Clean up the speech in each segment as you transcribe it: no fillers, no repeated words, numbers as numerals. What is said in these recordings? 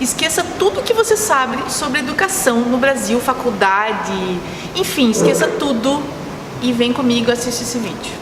Esqueça tudo que você sabe sobre educação no Brasil, faculdade, enfim, esqueça tudo e vem comigo assistir esse vídeo.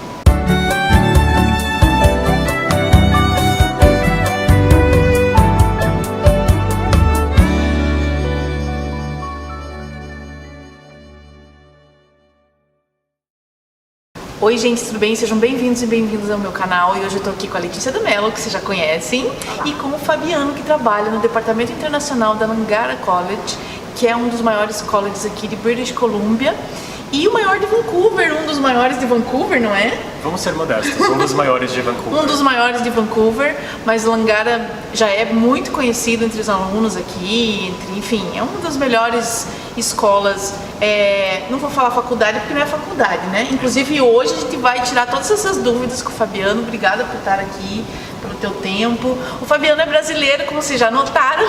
Oi gente, tudo bem? Sejam bem-vindos e bem-vindas ao meu canal. E hoje eu tô aqui com a Letícia do Mello, que vocês já conhecem. Olá. E com o Fabiano, que trabalha no Departamento Internacional da Langara College, que é um dos maiores colleges aqui de British Columbia. E o maior de Vancouver, um dos maiores de Vancouver, não é? Vamos ser modestos, um dos maiores de Vancouver. Um dos maiores de Vancouver, mas Langara já é muito conhecido entre os alunos aqui, enfim, é uma das melhores escolas, não vou falar faculdade porque não é faculdade, né? Inclusive hoje a gente vai tirar todas essas dúvidas com o Fabiano. Obrigada por estar aqui, pelo teu tempo. O Fabiano é brasileiro, como vocês já notaram,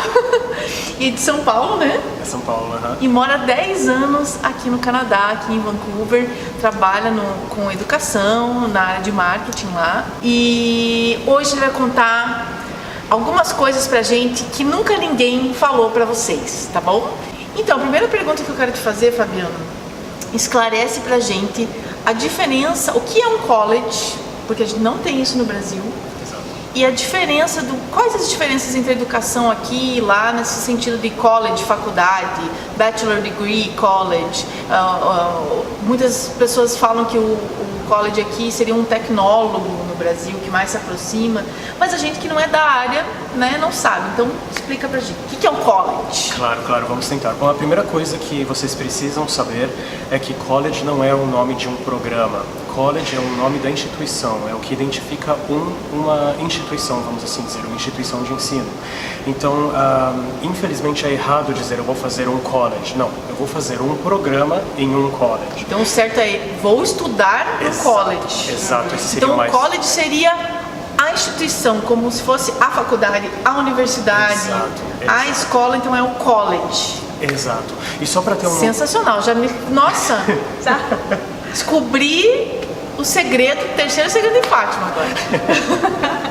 e de São Paulo, né? É São Paulo, E mora há 10 anos aqui no Canadá, aqui em Vancouver, trabalha com educação, na área de marketing lá. E hoje ele vai contar algumas coisas pra gente que nunca ninguém falou pra vocês, tá bom? Então, a primeira pergunta que eu quero te fazer, Fabiano, esclarece pra gente a diferença, o que é um college, porque a gente não tem isso no Brasil. Exato. E a diferença quais as diferenças entre a educação aqui e lá, nesse sentido de college, faculdade, bachelor degree, college. Muitas pessoas falam que o college aqui seria um tecnólogo no Brasil, que mais se aproxima, mas a gente que não é da área, né, não sabe. Então, explica pra gente, o que é um college? Claro, vamos tentar. Bom, a primeira coisa que vocês precisam saber é que college não é o nome de um programa. College é o nome da instituição, é o que identifica uma instituição, vamos assim dizer, uma instituição de ensino. Então, infelizmente é errado dizer eu vou fazer um college. Não, eu vou fazer um programa em um college. Então o certo é, vou estudar no college. Exato, esse seria então mais... o college seria a instituição, como se fosse a faculdade, a universidade, Exato. A escola, então é o college. Exato. E só para ter um... Sensacional, nossa, descobri o segredo, o terceiro segredo de Fátima agora.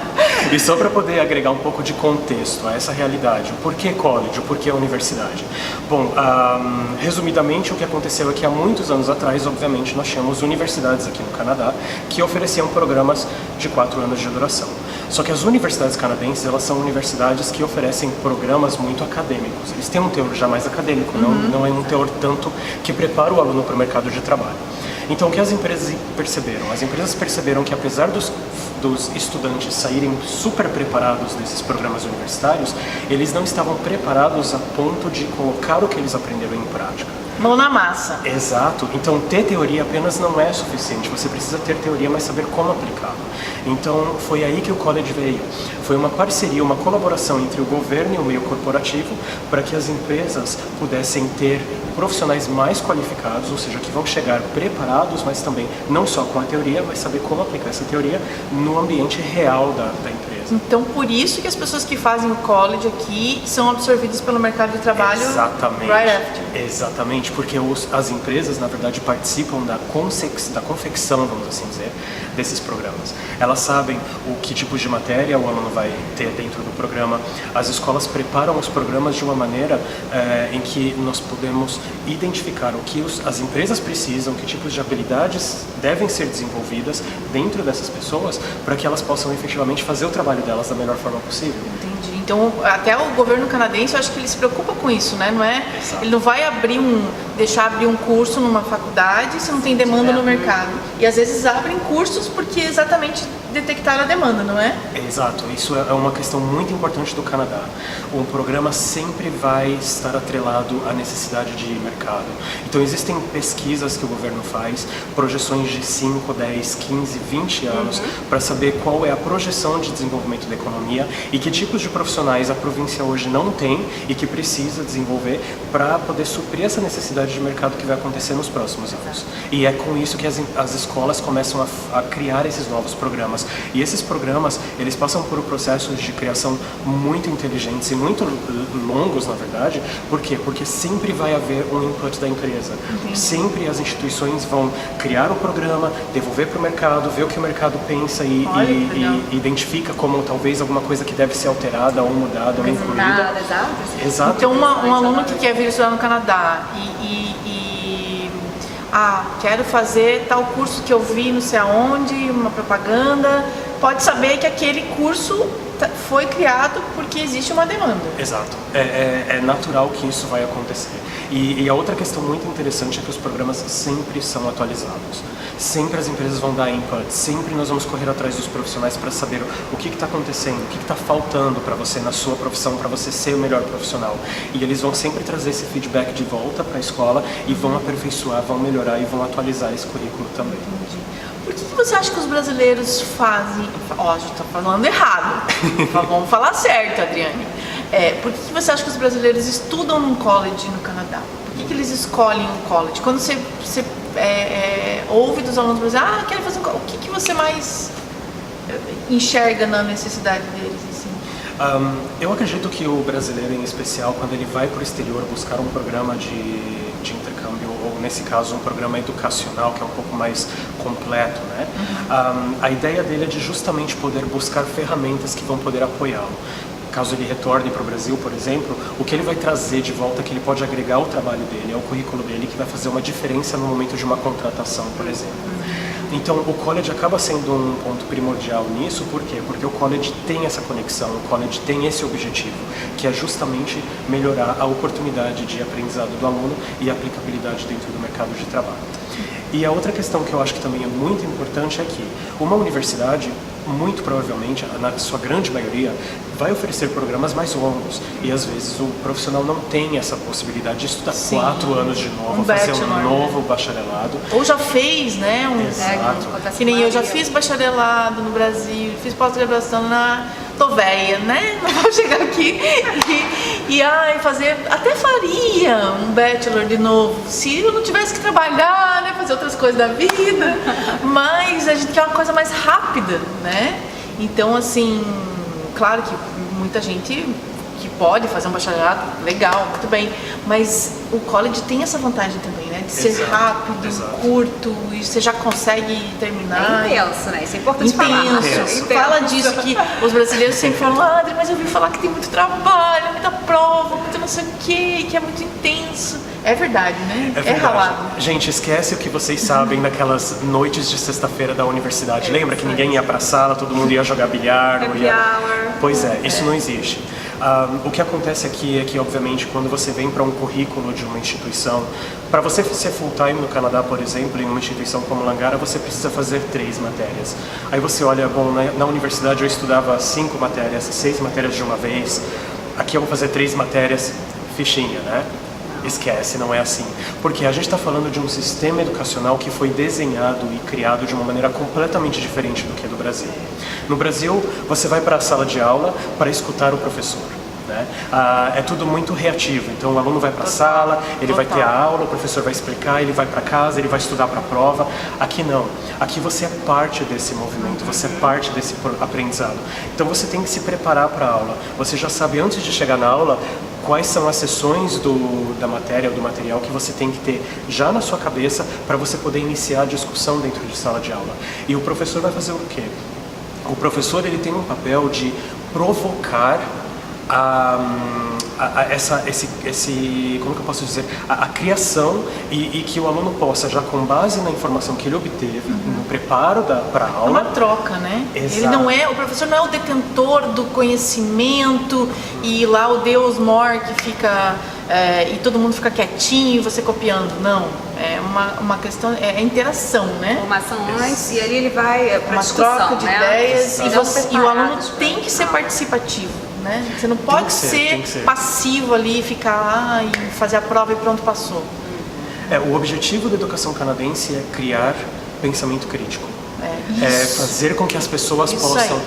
E só para poder agregar um pouco de contexto a essa realidade, o porquê college, o porquê universidade? Bom, resumidamente, o que aconteceu é que há muitos anos atrás, obviamente, nós tínhamos universidades aqui no Canadá que ofereciam programas de 4 anos de duração. Só que as universidades canadenses, elas são universidades que oferecem programas muito acadêmicos. Eles têm um teor já mais acadêmico, não é um teor tanto que prepara o aluno para o mercado de trabalho. Então, o que as empresas perceberam? As empresas perceberam que, apesar dos estudantes saírem super preparados desses programas universitários, eles não estavam preparados a ponto de colocar o que eles aprenderam em prática. Mão na massa. Exato. Então, ter teoria apenas não é suficiente. Você precisa ter teoria, mas saber como aplicá-la. Então, foi aí que o college veio. Foi uma parceria, uma colaboração entre o governo e o meio corporativo para que as empresas pudessem ter profissionais mais qualificados, ou seja, que vão chegar preparados, mas também não só com a teoria, mas saber como aplicar essa teoria no ambiente real da empresa. Então, por isso que as pessoas que fazem o college aqui são absorvidas pelo mercado de trabalho. Exatamente. Right after. Exatamente, porque as empresas, na verdade, participam da confecção, vamos assim dizer, desses programas. Elas sabem o que tipo de matéria o aluno vai ter dentro do programa. As escolas preparam os programas de uma maneira em que nós podemos identificar o que as empresas precisam, que tipos de habilidades devem ser desenvolvidas dentro dessas pessoas para que elas possam efetivamente fazer o trabalho delas da melhor forma possível. Entendi. Então, até o governo canadense, eu acho que ele se preocupa com isso, né? Não é? Exato. Ele não vai deixar abrir um curso numa faculdade se não tem demanda no mercado. E às vezes abrem cursos porque exatamente detectaram a demanda, não é? Exato. Isso é uma questão muito importante do Canadá. O programa sempre vai estar atrelado à necessidade de mercado. Então, existem pesquisas que o governo faz, projeções de 5, 10, 15, 20 anos, para saber qual é a projeção de desenvolvimento da economia e que tipos de profissionais a província hoje não tem e que precisa desenvolver para poder suprir essa necessidade de mercado que vai acontecer nos próximos anos. E é com isso que as escolas começam a criar esses novos programas, E esses programas, eles passam por processos de criação muito inteligentes e muito longos, na verdade. Por quê? Porque sempre vai haver um input da empresa. Sempre as instituições vão criar o programa, devolver para o mercado, ver o que o mercado pensa e identifica como talvez alguma coisa que deve ser alterada ou mudada ou incluída. Exato. Então, um aluno que quer vir estudar no Canadá quero fazer tal curso que eu vi não sei aonde, uma propaganda, pode saber que aquele curso foi criado porque existe uma demanda. Exato. É natural que isso vai acontecer. E a outra questão muito interessante é que os programas sempre são atualizados. Sempre as empresas vão dar input, sempre nós vamos correr atrás dos profissionais para saber o que está acontecendo, o que está faltando para você na sua profissão, para você ser o melhor profissional. E eles vão sempre trazer esse feedback de volta para a escola e vão aperfeiçoar, vão melhorar e vão atualizar esse currículo também. Entendi. Por que você acha que os brasileiros fazem... a gente está falando errado. Vamos falar certo, Adriane. Por que você acha que os brasileiros estudam num college no Canadá? Por que eles escolhem um college? Quando você ouve dos alunos brasileiros, quero fazer o que você mais enxerga na necessidade deles? Assim? Eu acredito que o brasileiro, em especial, quando ele vai para o exterior buscar um programa de intercâmbio, ou nesse caso um programa educacional que é um pouco mais completo, né? A ideia dele é de justamente poder buscar ferramentas que vão poder apoiá-lo. Caso ele retorne para o Brasil, por exemplo, o que ele vai trazer de volta, que ele pode agregar ao trabalho dele, ao currículo dele, que vai fazer uma diferença no momento de uma contratação, por exemplo. Então, o college acaba sendo um ponto primordial nisso, por quê? Porque o college tem essa conexão, o college tem esse objetivo, que é justamente melhorar a oportunidade de aprendizado do aluno e a aplicabilidade dentro do mercado de trabalho. E a outra questão que eu acho que também é muito importante é que uma universidade, muito provavelmente, na sua grande maioria, vai oferecer programas mais longos. E às vezes o profissional não tem essa possibilidade de estudar 4 anos de novo, fazer um novo bacharelado. Ou já fez, né? Exato. Que nem eu já fiz bacharelado no Brasil, fiz pós-graduação tô velha, né? Não vou chegar aqui e fazer, até faria um bachelor de novo, se eu não tivesse que trabalhar, né? Fazer outras coisas da vida, mas a gente quer uma coisa mais rápida, né? Então, assim, claro que muita gente que pode fazer um bacharelado, legal, muito bem, mas o college tem essa vantagem também, né? De ser rápido, curto, e você já consegue terminar. É intenso, né? Isso é importante falar. Fala disso, que os brasileiros sempre falam, Adri, mas eu ouvi falar que tem muito trabalho, muita prova, muito não sei o quê, que é muito intenso. É verdade, né? É ralado. Gente, esquece o que vocês sabem daquelas noites de sexta-feira da universidade. Lembra que ninguém ia pra sala, todo mundo ia jogar bilhar? Pois é, isso não existe. O que acontece aqui é que, obviamente, quando você vem para um currículo de uma instituição, para você ser full-time no Canadá, por exemplo, em uma instituição como Langara, você precisa fazer 3 matérias. Aí você olha, bom, na universidade eu estudava 5 matérias, 6 matérias de uma vez, aqui eu vou fazer 3 matérias, fichinha, né? Esquece, não é assim. Porque a gente está falando de um sistema educacional que foi desenhado e criado de uma maneira completamente diferente do que é do Brasil. No Brasil, você vai para a sala de aula para escutar o professor, né? É tudo muito reativo. Então o aluno vai para a sala, ele vai ter a aula, o professor vai explicar, ele vai para casa, ele vai estudar para a prova. Aqui não. Aqui você é parte desse movimento, você é parte desse aprendizado. Então você tem que se preparar para a aula. Você já sabe antes de chegar na aula quais são as sessões da matéria ou do material que você tem que ter já na sua cabeça para você poder iniciar a discussão dentro de sala de aula. E o professor vai fazer o quê? O professor ele tem um papel de provocar como que eu posso dizer, a criação e que o aluno possa, já com base na informação que ele obteve, no preparo para a aula... É uma troca, né? Exato. O professor não é o detentor do conhecimento e lá o Deus mor que fica... e todo mundo fica quietinho e você copiando, não. É uma questão, é interação, né? Formação antes e ali ele vai para uma discussão, troca de ideias e o aluno tem que ser falar. Participativo. Né? Você não pode ser passivo ali, ficar lá e fazer a prova e pronto, passou. O objetivo da educação canadense é criar pensamento crítico. Fazer com que as pessoas possam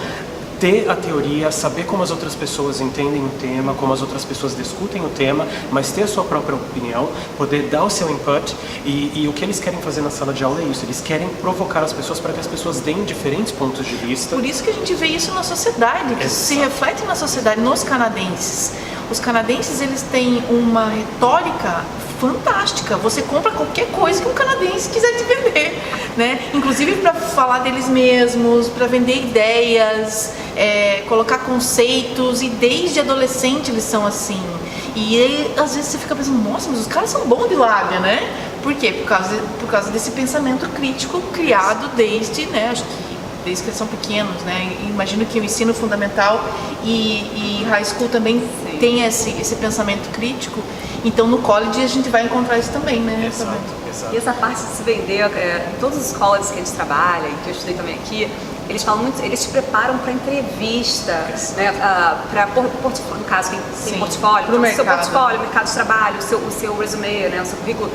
ter a teoria, saber como as outras pessoas entendem o tema, como as outras pessoas discutem o tema, mas ter a sua própria opinião, poder dar o seu input, e o que eles querem fazer na sala de aula é isso, eles querem provocar as pessoas para que as pessoas deem diferentes pontos de vista. Por isso que a gente vê isso na sociedade, que se reflete na sociedade, nos canadenses. Os canadenses, eles têm uma retórica fantástica. Você compra qualquer coisa que um canadense quiser te vender, né? Inclusive para falar deles mesmos, para vender ideias, colocar conceitos, e desde adolescente eles são assim. E aí, às vezes você fica pensando, nossa, mas os caras são bons de lábia, né? Por quê? Por causa desse pensamento crítico criado desde, né, acho que desde que eles são pequenos, né? Imagino que o ensino fundamental e high school também tem esse pensamento crítico. Então no college a gente vai encontrar isso também, né? Exato. E essa parte de se vender, em todos os colleges que a gente trabalha, e que eu estudei também aqui, eles falam muito, eles te preparam para entrevista, né? No caso, quem tem portfólio, então, o seu portfólio, mercado de trabalho, o seu resume, né? O seu currículo,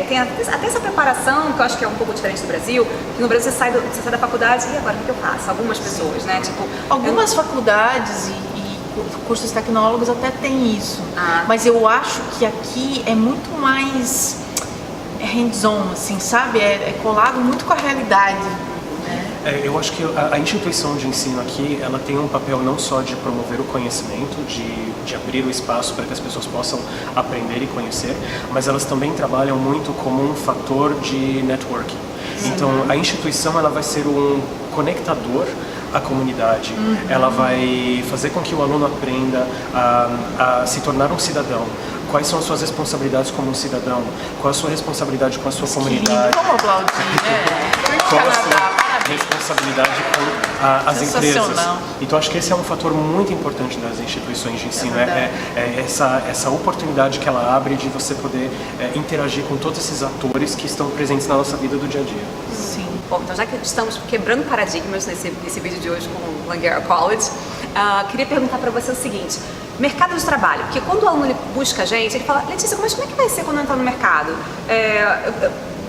tem até essa preparação, que eu acho que é um pouco diferente do Brasil, porque no Brasil você sai da faculdade e agora o que eu faço? Algumas pessoas, né? Tipo, algumas faculdades e cursos tecnólogos até tem isso, mas eu acho que aqui é muito mais hands-on, assim, sabe? É colado muito com a realidade. Eu acho que a instituição de ensino aqui, ela tem um papel não só de promover o conhecimento, de abrir o espaço para que as pessoas possam aprender e conhecer, mas elas também trabalham muito como um fator de networking. Então, a instituição, ela vai ser um conectador à comunidade, ela vai fazer com que o aluno aprenda a se tornar um cidadão. Quais são as suas responsabilidades como um cidadão? Qual a sua responsabilidade com a sua comunidade? Como aplaudir, né? Qual a sua responsabilidade com as empresas? Então acho que esse é um fator muito importante das instituições de ensino, essa oportunidade que ela abre de você poder interagir com todos esses atores que estão presentes na nossa vida do dia a dia. Sim. Bom, então já que estamos quebrando paradigmas nesse vídeo de hoje com o Langara College, queria perguntar para você o seguinte: mercado de trabalho, porque quando o aluno busca a gente, ele fala, Letícia, mas como é que vai ser quando eu entrar no mercado?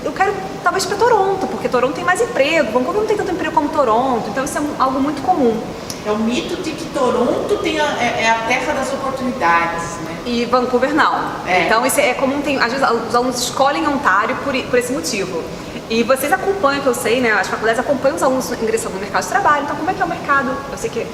Eu quero talvez para Toronto, porque Toronto tem mais emprego, Vancouver não tem tanto emprego como Toronto, então isso é algo muito comum. É o mito de que Toronto é a terra das oportunidades, né? E Vancouver não. Então isso é comum, às vezes os alunos escolhem Ontário por esse motivo. E vocês acompanham, que eu sei, né? As faculdades acompanham os alunos ingressando no mercado de trabalho, então como é que é o mercado? Eu sei que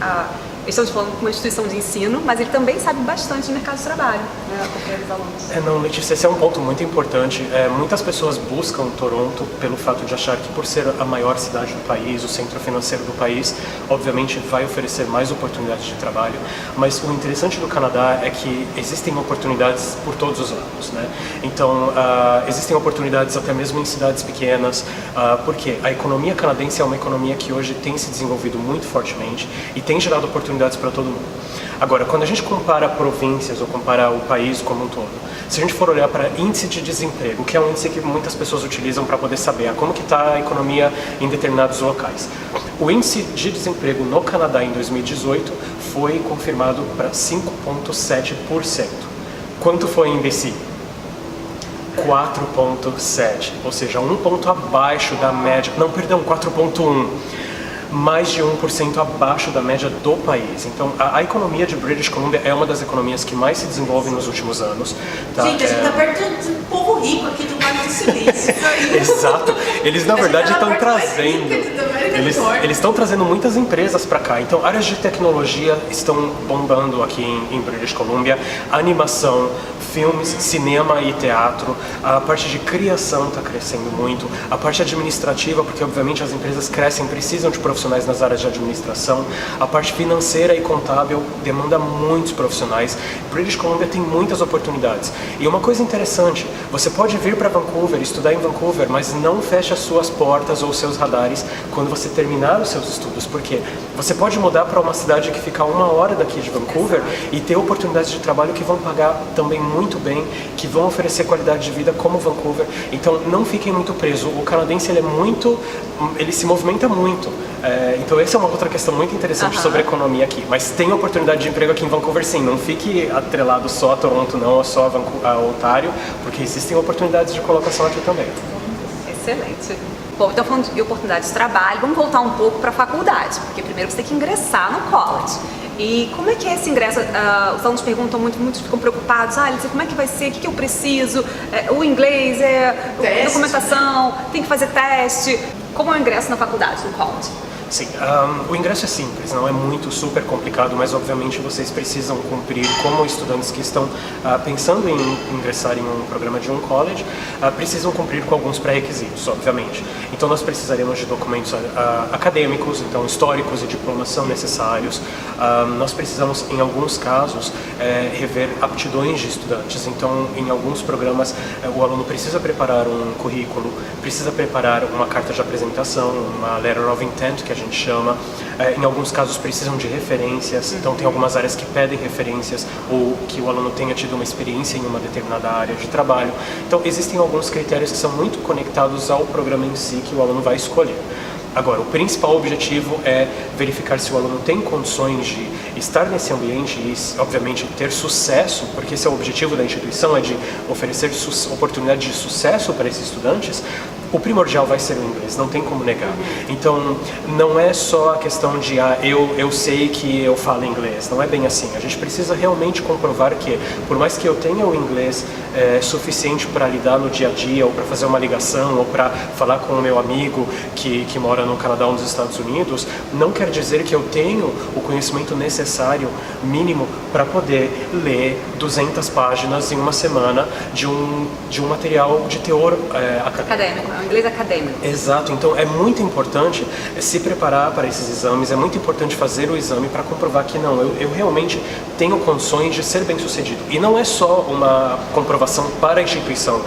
estamos falando com uma instituição de ensino, mas ele também sabe bastante de mercado de trabalho, né, acompanhando os alunos. Não, Letícia, esse é um ponto muito importante. Muitas pessoas buscam Toronto pelo fato de achar que, por ser a maior cidade do país, o centro financeiro do país, obviamente vai oferecer mais oportunidades de trabalho, mas o interessante do Canadá é que existem oportunidades por todos os lados, né? Então, existem oportunidades até mesmo em cidades pequenas, porque a economia canadense é uma economia que hoje tem se desenvolvido muito fortemente e tem gerado oportunidades para todo mundo. Agora, quando a gente compara províncias ou compara o país como um todo, se a gente for olhar para índice de desemprego, que é um índice que muitas pessoas utilizam para poder saber como que está a economia em determinados locais. O índice de desemprego no Canadá em 2018 foi confirmado para 5,7%. Quanto foi em BC? 4,7%, ou seja, 1 ponto abaixo da média, 4,1%. Mais de 1% abaixo da média do país. Então, a economia de British Columbia é uma das economias que mais se desenvolve nos últimos anos. Tá? Gente, a gente está perto do povo rico aqui do Vale do Silício. Exato. Eles, na verdade, estão trazendo... Eles estão trazendo muitas empresas para cá. Então, áreas de tecnologia estão bombando aqui em British Columbia. Animação, filmes, cinema e teatro. A parte de criação está crescendo muito. A parte administrativa, porque, obviamente, as empresas crescem, precisam de profissionais nas áreas de administração. A parte financeira e contábil demanda muitos profissionais. British Columbia tem muitas oportunidades. E uma coisa interessante, você pode vir para Vancouver, estudar em Vancouver, mas não feche as suas portas ou seus radares quando você terminar os seus estudos, porque você pode mudar para uma cidade que fica a 1 hora daqui de Vancouver e ter oportunidades de trabalho que vão pagar também muito bem, que vão oferecer qualidade de vida como Vancouver. Então não fiquem muito presos. O canadense ele se movimenta muito. Então essa é uma outra questão muito interessante sobre a economia aqui. Mas tem oportunidade de emprego aqui em Vancouver sim. Não fique atrelado só a Toronto não, ou só a Ontário, porque existem oportunidades de colocação aqui também. Excelente. Bom, então falando de oportunidade de trabalho, vamos voltar um pouco para a faculdade, porque primeiro você tem que ingressar no college. E como é que é esse ingresso? Os alunos perguntam muitos ficam preocupados, como é que vai ser, o que eu preciso, o inglês, documentação, tem que fazer teste. Como é o ingresso na faculdade, no college? Sim, o ingresso é simples, não é muito super complicado, mas obviamente vocês precisam cumprir, como estudantes que estão pensando em ingressar em um programa de um college, precisam cumprir com alguns pré-requisitos, obviamente. Então nós precisaremos de documentos acadêmicos, então históricos e diplomas são necessários. Nós precisamos, em alguns casos, rever aptidões de estudantes. Então, em alguns programas, o aluno precisa preparar um currículo, precisa preparar uma carta de apresentação, uma letter of intent, que a gente chama. Em alguns casos precisam de referências, então tem algumas áreas que pedem referências ou que o aluno tenha tido uma experiência em uma determinada área de trabalho. Então existem alguns critérios que são muito conectados ao programa em si que o aluno vai escolher. Agora, o principal objetivo é verificar se o aluno tem condições de estar nesse ambiente e, obviamente, ter sucesso, porque esse é o objetivo da instituição, é de oferecer oportunidade de sucesso para esses estudantes. O primordial vai ser o inglês, não tem como negar. Então, não é só a questão de, eu sei que eu falo inglês, não é bem assim. A gente precisa realmente comprovar que, por mais que eu tenha o inglês suficiente para lidar no dia a dia, ou para fazer uma ligação, ou para falar com o meu amigo que mora no Canadá ou nos Estados Unidos, não quer dizer que eu tenho o conhecimento necessário, mínimo, para poder ler 200 páginas em uma semana de um material de teor acadêmico. Inglês acadêmico. Exato, então é muito importante se preparar para esses exames, é muito importante fazer o exame para comprovar que não, eu realmente tenho condições de ser bem sucedido. E não é só uma comprovação para a instituição,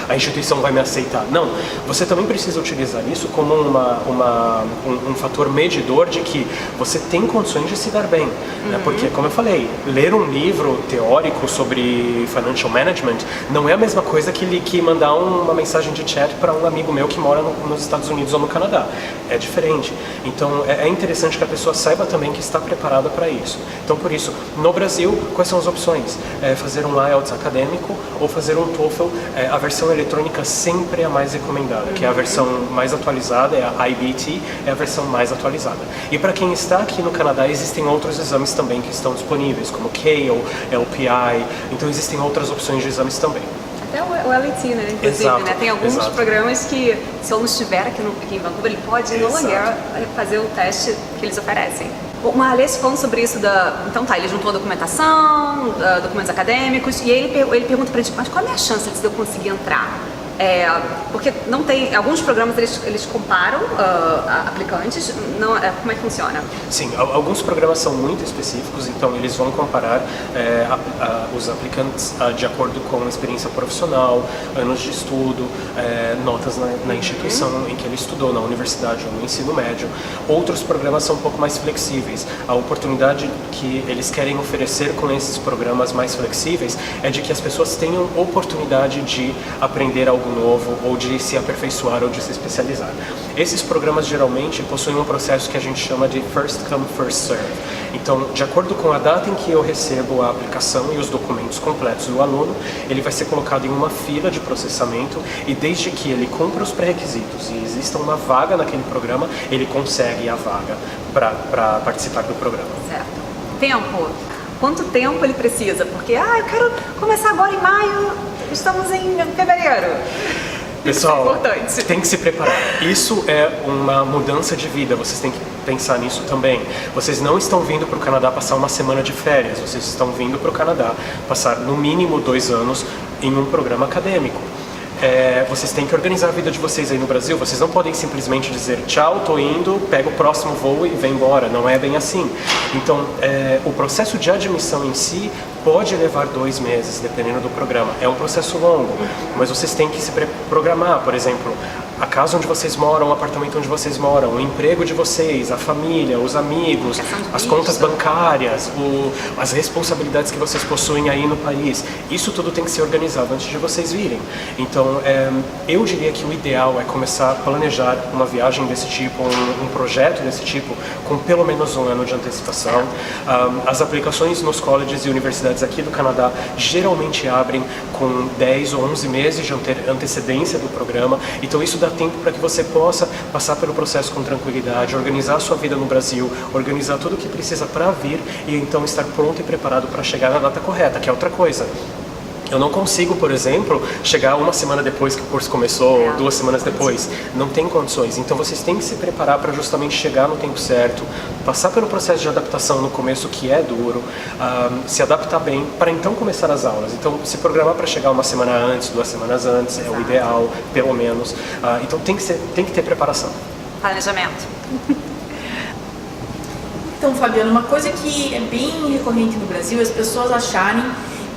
a instituição vai me aceitar. Não, você também precisa utilizar isso como um fator medidor de que você tem condições de se dar bem. Né? Porque, como eu falei, ler um livro teórico sobre financial management não é a mesma coisa que mandar uma mensagem de chat para um amigo meu que mora nos Estados Unidos ou no Canadá. É diferente. Então, é interessante que a pessoa saiba também que está preparada para isso. Então, por isso, no Brasil, quais são as opções? Fazer um IELTS acadêmico ou fazer um TOEFL. A versão eletrônica sempre é a mais recomendada, que é a versão mais atualizada, é a IBT, é a versão mais atualizada. E para quem está aqui no Canadá, existem outros exames também que estão disponíveis, como CALE, LPI, então existem outras opções de exames também. Até o LET, né? Inclusive, exato, né? Tem alguns exato. programas que, se o aluno estiver aqui em Vancouver, ele pode ir no Languera fazer o teste que eles oferecem. O Marlês falando sobre isso então tá, ele juntou a documentação, documentos acadêmicos, e aí ele pergunta pra gente, mas qual é a chance de eu conseguir entrar? Porque não tem, alguns programas eles comparam aplicantes, como é que funciona? Sim, alguns programas são muito específicos, então eles vão comparar os aplicantes de acordo com experiência profissional, anos de estudo, notas na instituição em que ele estudou, na universidade ou no ensino médio. Outros programas são um pouco mais flexíveis. A oportunidade que eles querem oferecer com esses programas mais flexíveis é de que as pessoas tenham oportunidade de aprender algo novo, ou de se aperfeiçoar, ou de se especializar. Esses programas geralmente possuem um processo que a gente chama de first come, first serve. Então, de acordo com a data em que eu recebo a aplicação e os documentos completos do aluno, ele vai ser colocado em uma fila de processamento e desde que ele cumpra os pré-requisitos e exista uma vaga naquele programa, ele consegue a vaga para participar do programa. Certo. Tempo. Quanto tempo ele precisa? Porque, eu quero começar agora em maio, estamos em fevereiro. Pessoal, Isso é tem que se preparar. Isso é uma mudança de vida, vocês têm que pensar nisso também. Vocês não estão vindo para o Canadá passar uma semana de férias, vocês estão vindo para o Canadá passar no mínimo 2 anos em um programa acadêmico. Vocês têm que organizar a vida de vocês aí no Brasil, vocês não podem simplesmente dizer tchau, tô indo, pega o próximo voo e vem embora, não é bem assim. Então, o processo de admissão em si pode levar 2 meses, dependendo do programa. É um processo longo, mas vocês têm que se programar, por exemplo, a casa onde vocês moram, o apartamento onde vocês moram, o emprego de vocês, a família, os amigos, as contas bancárias, as responsabilidades que vocês possuem aí no país. Isso tudo tem que ser organizado antes de vocês virem. Então, eu diria que o ideal é começar a planejar uma viagem desse tipo, um projeto desse tipo, com pelo menos 1 ano de antecipação. As aplicações nos colleges e universidades aqui do Canadá geralmente abrem com 10 ou 11 meses de antecedência do programa, então isso dá dar tempo para que você possa passar pelo processo com tranquilidade, organizar a sua vida no Brasil, organizar tudo o que precisa para vir e então estar pronto e preparado para chegar na data correta, que é outra coisa. Eu não consigo, por exemplo, chegar uma semana depois que o curso começou, 2 semanas depois. Não tem condições. Então vocês têm que se preparar para justamente chegar no tempo certo, passar pelo processo de adaptação no começo, que é duro, se adaptar bem, para então começar as aulas. Então se programar para chegar uma semana antes, 2 semanas antes, é o ideal, pelo menos. Então tem que ter preparação. Planejamento. Então, Fabiano, uma coisa que é bem recorrente no Brasil é as pessoas acharem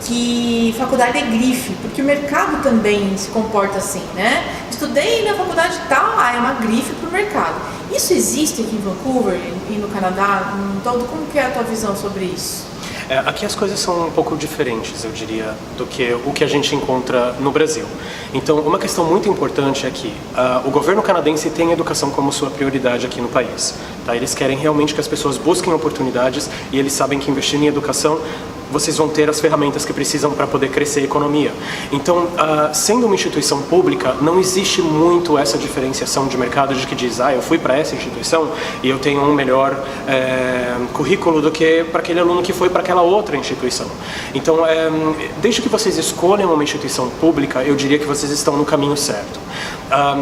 que faculdade é grife, porque o mercado também se comporta assim, né? Estudei na faculdade tal, é uma grife para o mercado. Isso existe aqui em Vancouver e no Canadá no todo? Como que é a tua visão sobre isso? Aqui as coisas são um pouco diferentes, eu diria, do que o que a gente encontra no Brasil. Então, uma questão muito importante é que o governo canadense tem a educação como sua prioridade aqui no país. Tá? Eles querem realmente que as pessoas busquem oportunidades e eles sabem que investindo em educação vocês vão ter as ferramentas que precisam para poder crescer a economia. Então, sendo uma instituição pública, não existe muito essa diferenciação de mercado de que diz, eu fui para essa instituição e eu tenho um melhor currículo do que para aquele aluno que foi para aquela outra instituição. Então, desde que vocês escolhem uma instituição pública, eu diria que vocês estão no caminho certo.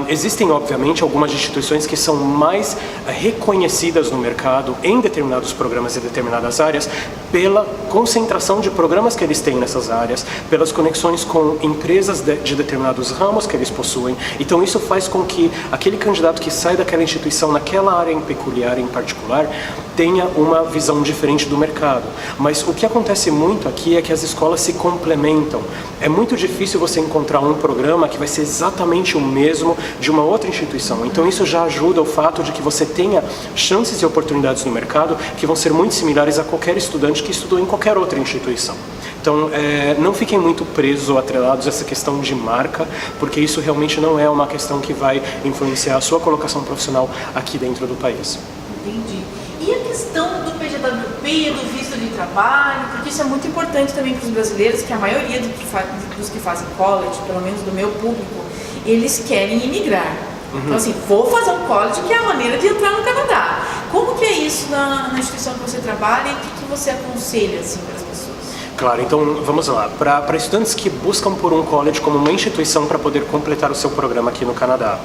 Existem, obviamente, algumas instituições que são mais reconhecidas no mercado em determinados programas e determinadas áreas pela concentração de programas que eles têm nessas áreas, pelas conexões com empresas de determinados ramos que eles possuem. Então isso faz com que aquele candidato que sai daquela instituição, naquela área em peculiar, em particular, tenha uma visão diferente do mercado. Mas o que acontece muito aqui é que as escolas se complementam. É muito difícil você encontrar um programa que vai ser exatamente o mesmo de uma outra instituição. Então isso já ajuda o fato de que você tenha chances e oportunidades no mercado que vão ser muito similares a qualquer estudante que estudou em qualquer outra instituição. Então, não fiquem muito presos ou atrelados a essa questão de marca, porque isso realmente não é uma questão que vai influenciar a sua colocação profissional aqui dentro do país. Entendi. E a questão do PGWP, do visto de trabalho, porque isso é muito importante também para os brasileiros, que a maioria dos que fazem college, pelo menos do meu público, eles querem imigrar. Então, assim, vou fazer um college, que é a maneira de entrar no Canadá. Como que é isso na instituição que você trabalha e o que você aconselha, assim, para as pessoas? Claro, então vamos lá. Para estudantes que buscam por um college como uma instituição para poder completar o seu programa aqui no Canadá,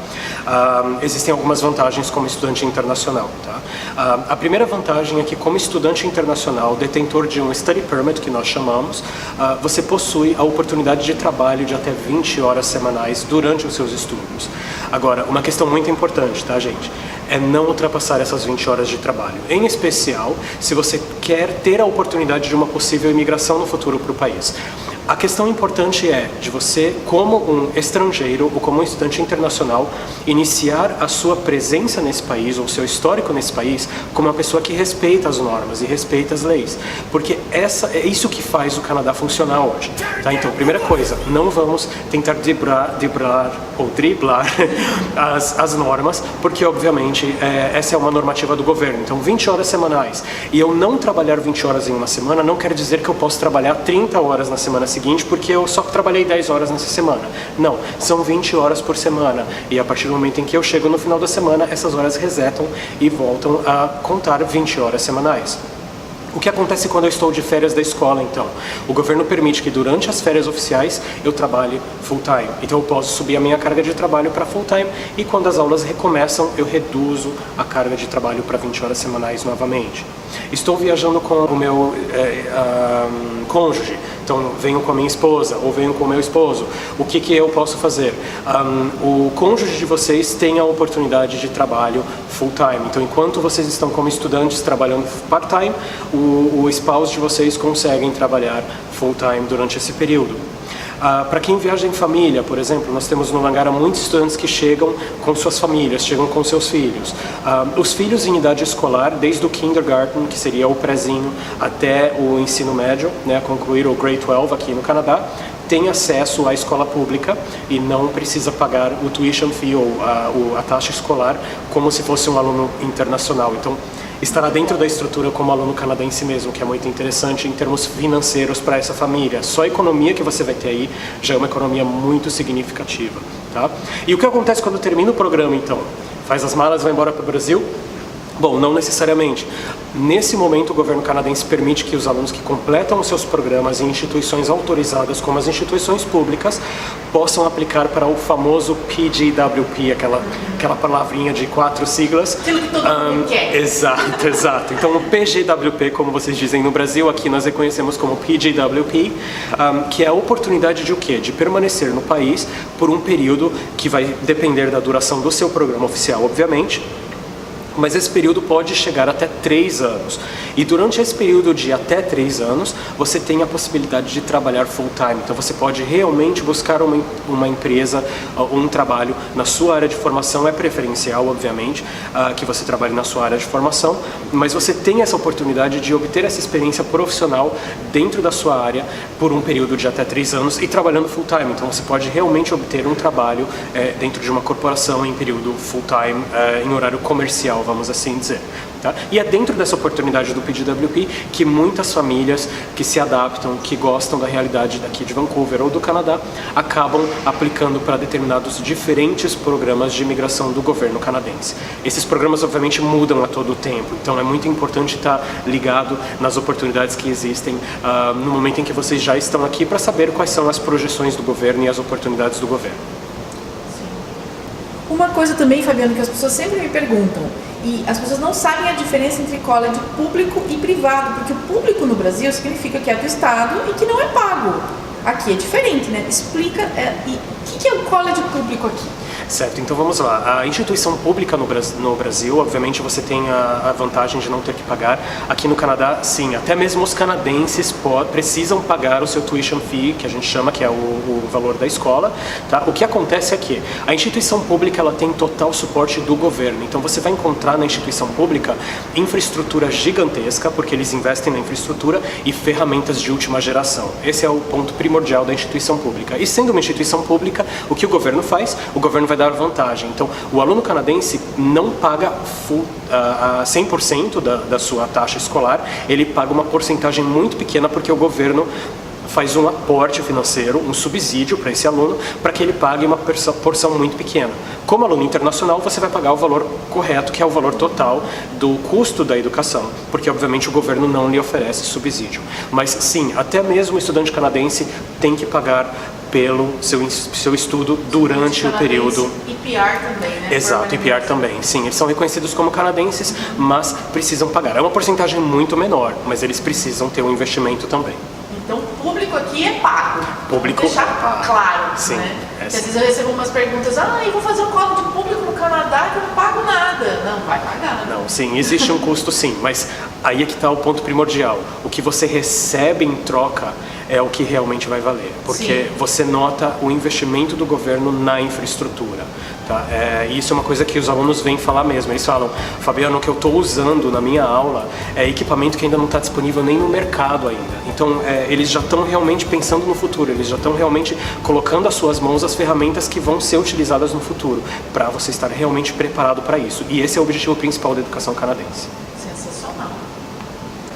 existem algumas vantagens como estudante internacional. Tá? A primeira vantagem é que, como estudante internacional, detentor de um study permit, que nós chamamos, você possui a oportunidade de trabalho de até 20 horas semanais durante os seus estudos. Agora, uma questão muito importante, tá, gente? É não ultrapassar essas 20 horas de trabalho. Em especial, se você quer ter a oportunidade de uma possível imigração no futuro para o país. A questão importante é de você, como um estrangeiro ou como um estudante internacional, iniciar a sua presença nesse país, ou seu histórico nesse país, como uma pessoa que respeita as normas e respeita as leis. Porque é isso que faz o Canadá funcionar hoje. Tá? Então, primeira coisa, não vamos tentar driblar as normas, porque, obviamente, essa é uma normativa do governo. Então, 20 horas semanais. E eu não trabalhar 20 horas em uma semana não quer dizer que eu posso trabalhar 30 horas na semana seguinte, porque eu só trabalhei 10 horas nessa semana. Não, são 20 horas por semana. E a partir do momento em que eu chego no final da semana, essas horas resetam e voltam a contar 20 horas semanais. O que acontece quando eu estou de férias da escola, então? O governo permite que durante as férias oficiais eu trabalhe full-time. Então eu posso subir a minha carga de trabalho para full-time e quando as aulas recomeçam eu reduzo a carga de trabalho para 20 horas semanais novamente. Estou viajando com o meu cônjuge, então venho com a minha esposa ou venho com o meu esposo. O que eu posso fazer? O cônjuge de vocês tem a oportunidade de trabalho full-time. Então enquanto vocês estão como estudantes trabalhando part-time, o spouse de vocês conseguem trabalhar full-time durante esse período. Para quem viaja em família, por exemplo, nós temos no Langara muitos estudantes que chegam com suas famílias, chegam com seus filhos. Os filhos em idade escolar, desde o kindergarten, que seria o prézinho, até o ensino médio, né, concluir o grade 12 aqui no Canadá, tem acesso à escola pública e não precisa pagar o tuition fee ou a taxa escolar como se fosse um aluno internacional. Então, estará dentro da estrutura como aluno canadense mesmo, que é muito interessante em termos financeiros para essa família. Só a economia que você vai ter aí já é uma economia muito significativa. tá? E o que acontece quando termina o programa, então? Faz as malas e vai embora para o Brasil? Bom, não necessariamente. Nesse momento, o governo canadense permite que os alunos que completam os seus programas em instituições autorizadas, como as instituições públicas, possam aplicar para o famoso PGWP, aquela palavrinha de 4 siglas. Aquilo que todo mundo quer. Exato, exato. Então, o PGWP, como vocês dizem no Brasil, aqui nós reconhecemos como PGWP, que é a oportunidade de o quê? De permanecer no país por um período que vai depender da duração do seu programa oficial, obviamente. Mas esse período pode chegar até 3 anos. E durante esse período de até 3 anos, você tem a possibilidade de trabalhar full time. Então você pode realmente buscar uma empresa, um trabalho na sua área de formação. É preferencial, obviamente, que você trabalhe na sua área de formação, mas você tem essa oportunidade de obter essa experiência profissional dentro da sua área por um período de até 3 anos e trabalhando full time. Então você pode realmente obter um trabalho dentro de uma corporação em período full time, em horário comercial, vamos assim dizer. Tá? E é dentro dessa oportunidade do PGWP que muitas famílias que se adaptam, que gostam da realidade daqui de Vancouver ou do Canadá, acabam aplicando para determinados diferentes programas de imigração do governo canadense. Esses programas, obviamente, mudam a todo o tempo, então é muito importante estar ligado nas oportunidades que existem no momento em que vocês já estão aqui, para saber quais são as projeções do governo e as oportunidades do governo. Uma coisa também, Fabiano, que as pessoas sempre me perguntam, e as pessoas não sabem a diferença entre college público e privado, porque o público no Brasil significa que é do Estado e que não é pago. Aqui é diferente, né? Explica, o que é o college público aqui? Certo, então vamos lá. A instituição pública no Brasil, obviamente você tem a vantagem de não ter que pagar. Aqui no Canadá, sim, até mesmo os canadenses precisam pagar o seu tuition fee, que a gente chama, que é o valor da escola. Tá? O que acontece é que a instituição pública ela tem total suporte do governo. Então você vai encontrar na instituição pública infraestrutura gigantesca, porque eles investem na infraestrutura e ferramentas de última geração. Esse é o ponto primordial da instituição pública. E sendo uma instituição pública, o que o governo faz? O governo vai dar vantagem. Então, o aluno canadense não paga 100% da sua taxa escolar, ele paga uma porcentagem muito pequena, porque o governo faz um aporte financeiro, um subsídio para esse aluno, para que ele pague uma porção muito pequena. Como aluno internacional, você vai pagar o valor correto, que é o valor total do custo da educação, porque obviamente o governo não lhe oferece subsídio. Mas sim, até mesmo o estudante canadense tem que pagar pelo seu estudo durante o período. E PR também, né? Exato, e PR também. Sim, eles são reconhecidos como canadenses, mas precisam pagar. É uma porcentagem muito menor, mas eles precisam ter um investimento também. Então, público aqui é pago. Público Vamos deixar é pago. claro, Sim, né? Porque sim. às vezes eu recebo umas perguntas, eu vou fazer um college público no Canadá que eu não pago nada. Não, vai pagar. Não, sim, existe um custo sim, mas aí é que está o ponto primordial. O que você recebe em troca é o que realmente vai valer, porque sim, você nota o investimento do governo na infraestrutura. Tá? Isso é uma coisa que os alunos vêm falar mesmo. Eles falam, Fabiano, o que eu estou usando na minha aula é equipamento que ainda não está disponível nem no mercado ainda. Então, eles já estão realmente pensando no futuro, eles já estão realmente colocando às suas mãos as ferramentas que vão ser utilizadas no futuro, para você estar realmente preparado para isso. E esse é o objetivo principal da educação canadense. Sensacional.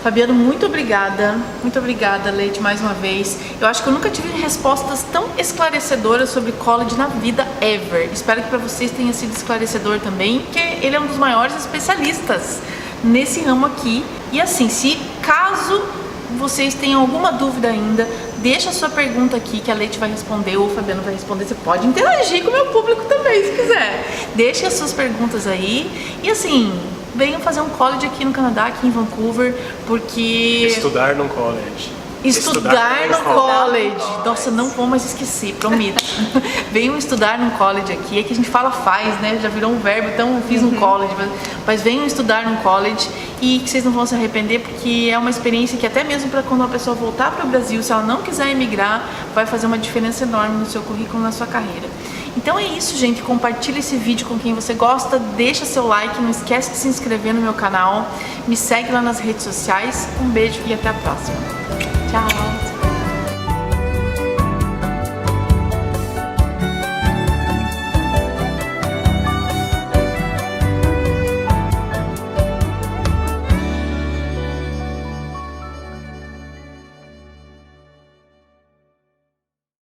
Fabiano, muito obrigada, Leite, mais uma vez. Eu acho que eu nunca tive respostas tão esclarecedoras sobre college na vida ever. Espero que para vocês tenha sido esclarecedor também, porque ele é um dos maiores especialistas nesse ramo aqui. E assim, se caso vocês tenham alguma dúvida ainda, deixa a sua pergunta aqui que a Leite vai responder ou o Fabiano vai responder. Você pode interagir com o meu público também, se quiser. Deixe as suas perguntas aí e assim, venham fazer um college aqui no Canadá, aqui em Vancouver, porque... Estudar num college. Estudar no college. Nossa, não vou mais esquecer, prometo. Venham estudar num college aqui. É que a gente fala faz, né? Já virou um verbo, então eu fiz um college. Mas venham estudar num college e que vocês não vão se arrepender, porque é uma experiência que até mesmo para quando a pessoa voltar para o Brasil, se ela não quiser emigrar, vai fazer uma diferença enorme no seu currículo, na sua carreira. Então é isso, gente. Compartilha esse vídeo com quem você gosta, deixa seu like, não esquece de se inscrever no meu canal, me segue lá nas redes sociais. Um beijo e até a próxima. Tchau!